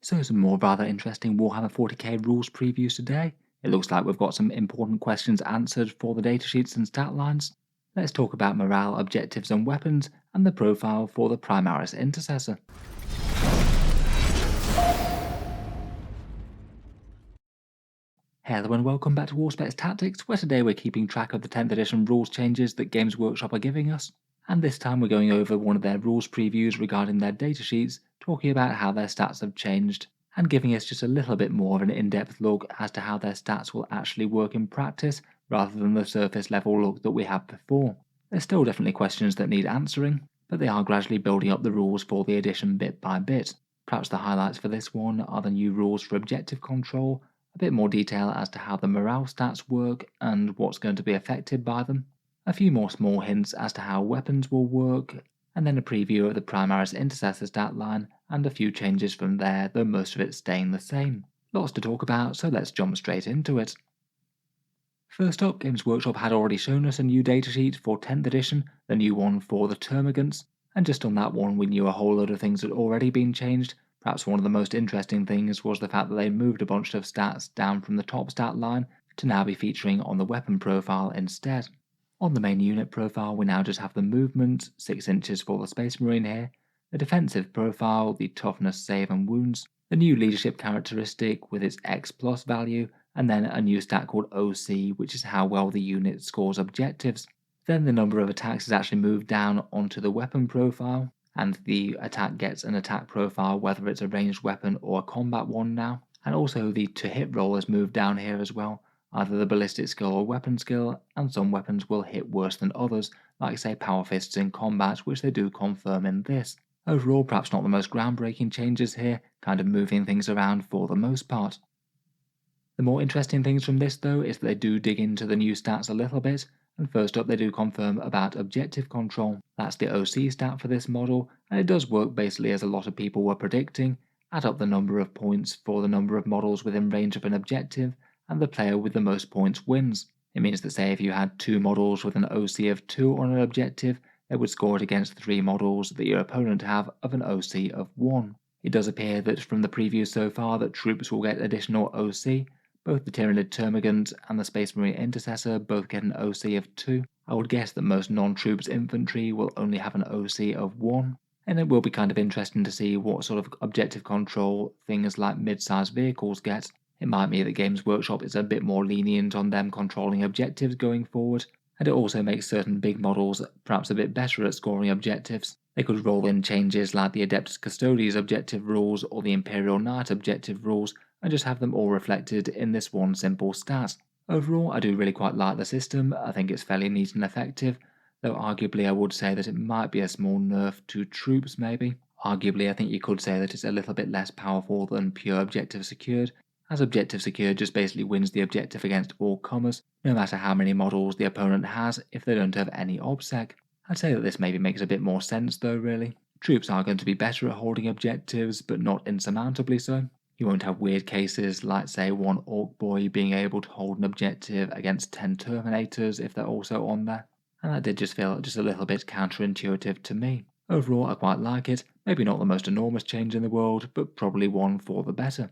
So some more rather interesting Warhammer 40k rules previews today. It looks like we've got some important questions answered for the datasheets and stat lines. Let's talk about morale, objectives and weapons, and the profile for the Primaris Intercessor. Hello and welcome back to Warspec Tactics, where today we're keeping track of the 10th edition rules changes that Games Workshop are giving us. And this time we're going over one of their rules previews regarding their datasheets, talking about how their stats have changed, and giving us just a little bit more of an in-depth look as to how their stats will actually work in practice, rather than the surface level look that we had before. There's still definitely questions that need answering, but they are gradually building up the rules for the edition bit by bit. Perhaps the highlights for this one are the new rules for objective control, a bit more detail as to how the morale stats work and what's going to be affected by them, a few more small hints as to how weapons will work, and then a preview of the Primaris Intercessor stat line and a few changes from there, though most of it staying the same. Lots to talk about, so let's jump straight into it. First up, Games Workshop had already shown us a new datasheet for 10th edition, the new one for the Termagants, and just on that one we knew a whole load of things had already been changed. Perhaps one of the most interesting things was the fact that they moved a bunch of stats down from the top stat line to now be featuring on the weapon profile instead. On the main unit profile we now just have the movement, 6 inches for the Space Marine here, the defensive profile, the toughness, save and wounds, the new leadership characteristic with its X plus value, and then a new stat called OC, which is how well the unit scores objectives. Then the number of attacks is actually moved down onto the weapon profile, and the attack gets an attack profile whether it's a ranged weapon or a combat one now. And also the to hit roll is moved down here as well, either the ballistic skill or weapon skill, and some weapons will hit worse than others, like say power fists in combat, which they do confirm in this. Overall, perhaps not the most groundbreaking changes here, kind of moving things around for the most part. The more interesting things from this though is that they do dig into the new stats a little bit, and first up they do confirm about objective control. That's the OC stat for this model, and it does work basically as a lot of people were predicting. Add up the number of points for the number of models within range of an objective, and the player with the most points wins. It means that say if you had 2 models with an OC of 2 on an objective, they would score it against 3 models that your opponent have of an OC of 1. It does appear that from the previews so far that troops will get additional OC. Both the Tyranid Termagant and the Space Marine Intercessor both get an OC of 2. I would guess that most non-troops infantry will only have an OC of 1. And it will be kind of interesting to see what sort of objective control things like mid-sized vehicles get. It might mean that Games Workshop is a bit more lenient on them controlling objectives going forward, and it also makes certain big models perhaps a bit better at scoring objectives. They could roll in changes like the Adeptus Custodes objective rules or the Imperial Knight objective rules and just have them all reflected in this one simple stat. Overall, I do really quite like the system. I think it's fairly neat and effective, though arguably I would say that it might be a small nerf to troops maybe. Arguably, I think you could say that it's a little bit less powerful than pure objective secured, as objective secured just basically wins the objective against all comers, no matter how many models the opponent has if they don't have any obsec. I'd say that this maybe makes a bit more sense though really. Troops are going to be better at holding objectives, but not insurmountably so. You won't have weird cases like say one Orc Boy being able to hold an objective against 10 Terminators if they're also on there, and that did just feel just a little bit counterintuitive to me. Overall I quite like it, maybe not the most enormous change in the world, but probably one for the better.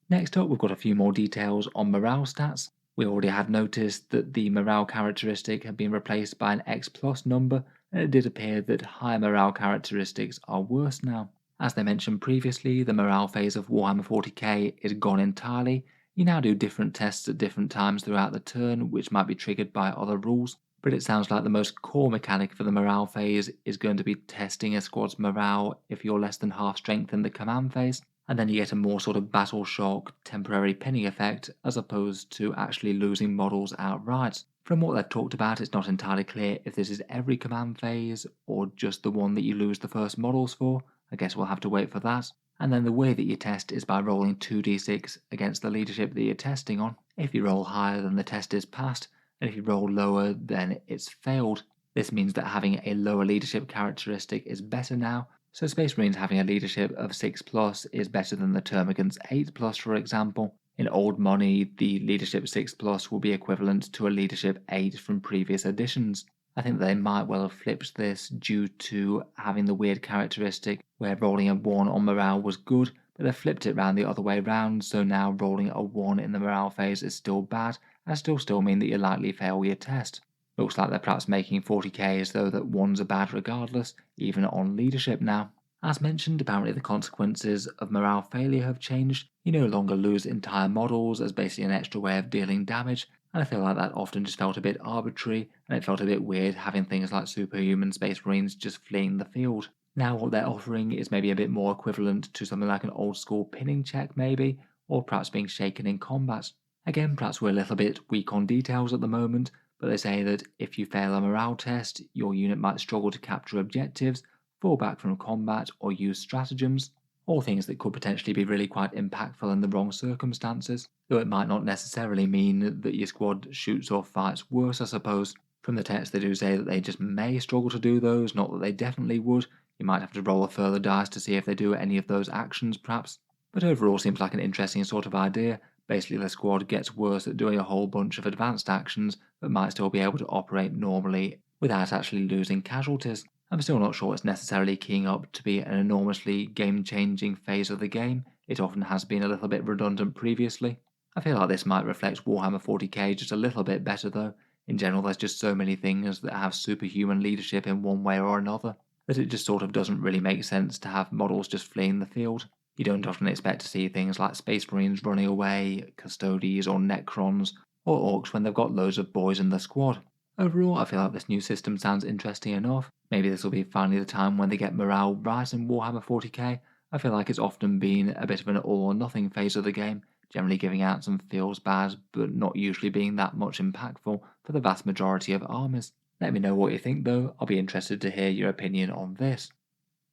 Next up we've got a few more details on morale stats. We already had noticed that the morale characteristic had been replaced by an X plus number, and it did appear that high morale characteristics are worse now. As they mentioned previously, the morale phase of Warhammer 40k is gone entirely. You now do different tests at different times throughout the turn, which might be triggered by other rules, but it sounds like the most core mechanic for the morale phase is going to be testing a squad's morale if you're less than half strength in the command phase, and then you get a more sort of battle shock, temporary pinning effect, as opposed to actually losing models outright. From what they've talked about, it's not entirely clear if this is every command phase, or just the one that you lose the first models for. I guess we'll have to wait for that. And then the way that you test is by rolling 2d6 against the leadership that you're testing on. If you roll higher, then the test is passed, and if you roll lower, then it's failed. This means that having a lower leadership characteristic is better now, so Space Marines having a leadership of 6 plus is better than the Termagant's 8 plus, for example. In old money, the leadership 6 plus will be equivalent to a leadership 8 from previous editions. I think they might well have flipped this due to having the weird characteristic where rolling a 1 on morale was good, but they've flipped it round the other way round, so now rolling a 1 in the morale phase is still bad, and still mean that you likely fail your test. Looks like they're perhaps making 40k as though that 1s are bad regardless, even on leadership now. As mentioned, apparently the consequences of morale failure have changed. You no longer lose entire models as basically an extra way of dealing damage, and I feel like that often just felt a bit arbitrary, and it felt a bit weird having things like superhuman space marines just fleeing the field. Now what they're offering is maybe a bit more equivalent to something like an old school pinning check maybe, or perhaps being shaken in combat. Again, perhaps we're a little bit weak on details at the moment, but they say that if you fail a morale test, your unit might struggle to capture objectives, fall back from combat, or use stratagems, all things that could potentially be really quite impactful in the wrong circumstances, though it might not necessarily mean that your squad shoots or fights worse, I suppose. From the text they do say that they just may struggle to do those, not that they definitely would. You might have to roll a further dice to see if they do any of those actions perhaps, but overall seems like an interesting sort of idea. Basically the squad gets worse at doing a whole bunch of advanced actions, but might still be able to operate normally without actually losing casualties. I'm still not sure it's necessarily keying up to be an enormously game-changing phase of the game. It often has been a little bit redundant previously. I feel like this might reflect Warhammer 40k just a little bit better though. In general, there's just so many things that have superhuman leadership in one way or another that it just sort of doesn't really make sense to have models just fleeing the field. You don't often expect to see things like Space Marines running away, Custodes or Necrons, or Orcs when they've got loads of boys in the squad. Overall, I feel like this new system sounds interesting enough. Maybe this will be finally the time when they get morale right in Warhammer 40k. I feel like it's often been a bit of an all or nothing phase of the game, generally giving out some feels bad, but not usually being that much impactful for the vast majority of armies. Let me know what you think though, I'll be interested to hear your opinion on this.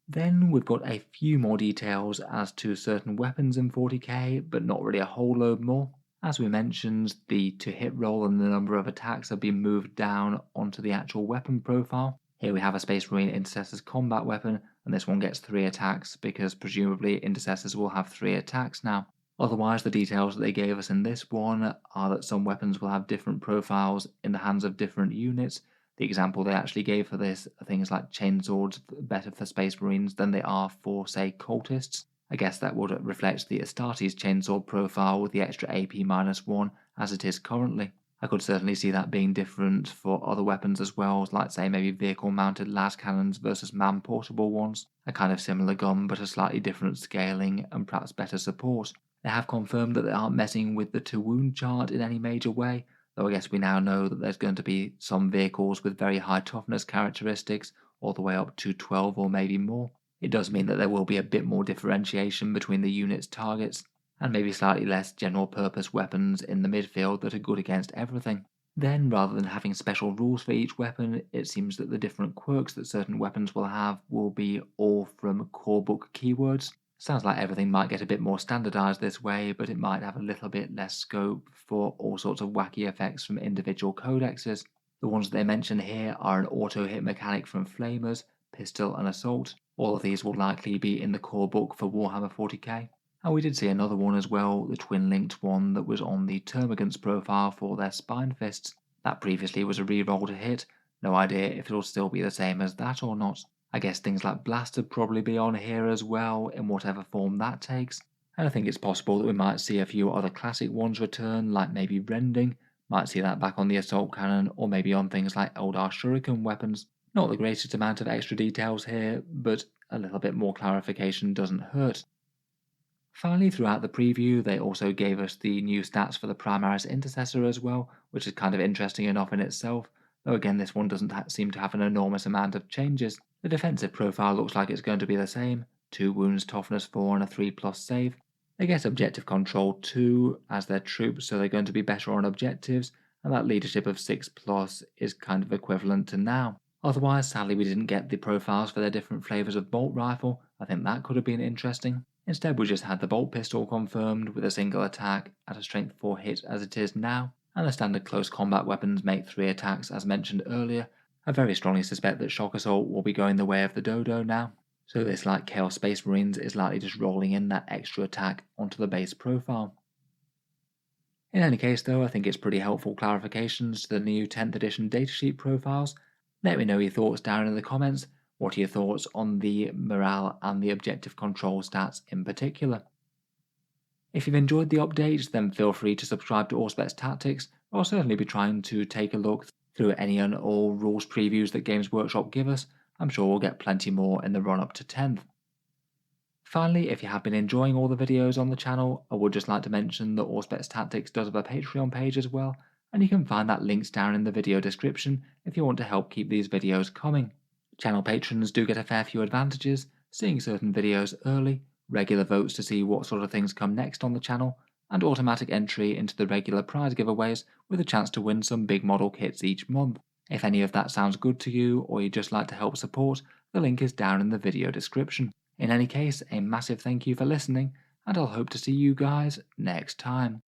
Then we've got a few more details as to certain weapons in 40k, but not really a whole load more. As we mentioned, the to hit roll and the number of attacks have been moved down onto the actual weapon profile. Here we have a Space Marine Intercessors combat weapon, and this one gets 3 attacks because presumably Intercessors will have 3 attacks now. Otherwise, the details that they gave us in this one are that some weapons will have different profiles in the hands of different units. The example they actually gave for this are things like chainswords better for Space Marines than they are for, say, cultists. I guess that would reflect the Astartes chainsword profile with the extra AP -1 as it is currently. I could certainly see that being different for other weapons as well, like say maybe vehicle mounted las cannons versus man portable ones. A kind of similar gun but a slightly different scaling and perhaps better support. They have confirmed that they aren't messing with the to wound chart in any major way, though I guess we now know that there's going to be some vehicles with very high toughness characteristics, all the way up to 12 or maybe more. It does mean that there will be a bit more differentiation between the unit's targets, and maybe slightly less general purpose weapons in the midfield that are good against everything. Then, rather than having special rules for each weapon, it seems that the different quirks that certain weapons will have will be all from core book keywords. Sounds like everything might get a bit more standardized this way, but it might have a little bit less scope for all sorts of wacky effects from individual codexes. The ones that they mention here are an auto hit mechanic from Flamers, Pistol and Assault. All of these will likely be in the core book for Warhammer 40k. And we did see another one as well, the twin-linked one that was on the Termagant's profile for their Spine Fists. That previously was a reroll to hit. No idea if it'll still be the same as that or not. I guess things like Blast would probably be on here as well, in whatever form that takes. And I think it's possible that we might see a few other classic ones return, like maybe Rending. Might see that back on the Assault Cannon, or maybe on things like Eldar Shuriken weapons. Not the greatest amount of extra details here, but a little bit more clarification doesn't hurt. Finally, throughout the preview, they also gave us the new stats for the Primaris Intercessor as well, which is kind of interesting enough in itself, though again this one doesn't seem to have an enormous amount of changes. The defensive profile looks like it's going to be the same, 2 wounds, toughness 4 and a 3+ save. They get objective control 2 as their troops, so they're going to be better on objectives, and that leadership of 6+ is kind of equivalent to now. Otherwise, sadly we didn't get the profiles for their different flavours of bolt rifle. I think that could have been interesting. Instead we just had the bolt pistol confirmed with a single attack at a strength 4 hit as it is now, and the standard close combat weapons make 3 attacks as mentioned earlier. I very strongly suspect that Shock Assault will be going the way of the Dodo now, so this like Chaos Space Marines is likely just rolling in that extra attack onto the base profile. In any case though, I think it's pretty helpful clarifications to the new 10th edition datasheet profiles. Let me know your thoughts down in the comments. What are your thoughts on the morale and the objective control stats in particular? If you've enjoyed the updates, then feel free to subscribe to Auspex Tactics. I'll certainly be trying to take a look through any and all rules previews that Games Workshop give us. I'm sure we'll get plenty more in the run up to 10th. Finally, if you have been enjoying all the videos on the channel, I would just like to mention that Auspex Tactics does have a Patreon page as well, and you can find that links down in the video description if you want to help keep these videos coming. Channel patrons do get a fair few advantages, seeing certain videos early, regular votes to see what sort of things come next on the channel, and automatic entry into the regular prize giveaways with a chance to win some big model kits each month. If any of that sounds good to you, or you'd just like to help support, the link is down in the video description. In any case, a massive thank you for listening, and I'll hope to see you guys next time.